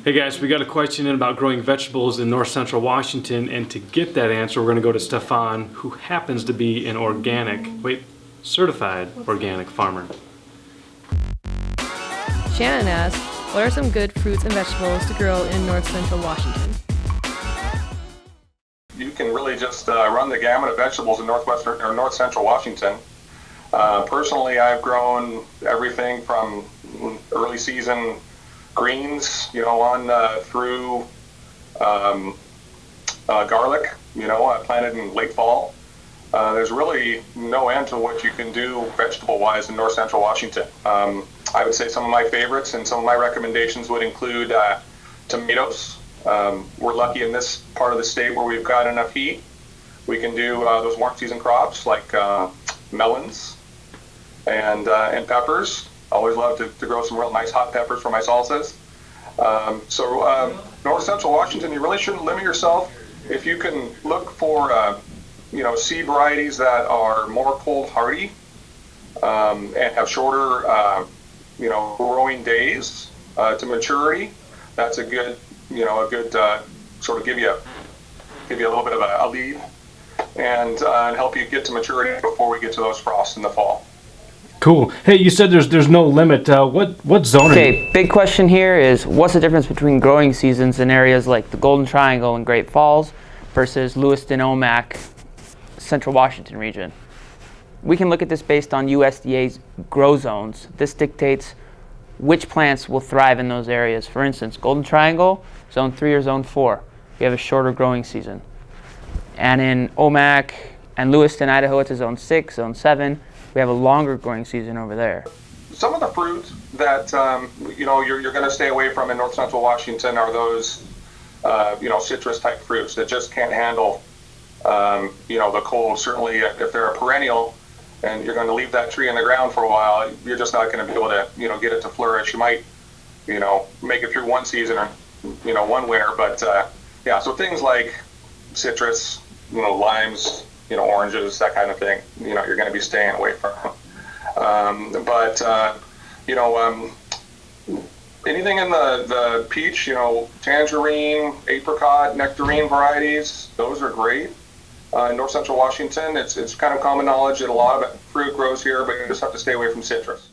Hey guys, we got a question in about growing vegetables in north central Washington, and to get that answer we're going to go to Stefan, who happens to be an certified organic farmer. Shannon asks, what are some good fruits and vegetables to grow in north central Washington? You can really just run the gamut of vegetables in northwestern or north central Washington. Personally, I've grown everything from early season greens, on through garlic, planted in late fall. There's really no end to what you can do vegetable-wise in north central Washington. I would say some of my favorites and some of my recommendations would include tomatoes. We're lucky in this part of the state where we've got enough heat. We can do those warm season crops like melons and peppers. Always love to grow some real nice hot peppers for my salsas. North central Washington, you really shouldn't limit yourself. If you can look for seed varieties that are more cold hardy and have shorter growing days to maturity, that's a good sort of give you a little bit of a lead and help you get to maturity before we get to those frosts in the fall. Cool. Hey, you said there's no limit. What zone are you? Okay, big question here is what's the difference between growing seasons in areas like the Golden Triangle and Great Falls versus Lewiston, Omak, Central Washington region? We can look at this based on USDA's grow zones. This dictates which plants will thrive in those areas. For instance, Golden Triangle, zone 3 or zone 4, we have a shorter growing season. And in Omak and Lewiston, Idaho, it's a zone 6, zone 7, we have a longer growing season over there. Some of the fruits that you're going to stay away from in north central Washington are those citrus type fruits that just can't handle the cold. Certainly if they're a perennial and you're going to leave that tree in the ground for a while, you're just not going to be able to get it to flourish. You might make it through one season or one winter, but so things like citrus, limes, oranges, that kind of thing, you're going to be staying away from. Anything in the peach, tangerine, apricot, nectarine varieties, those are great. In north central Washington, it's kind of common knowledge that a lot of fruit grows here, but you just have to stay away from citrus.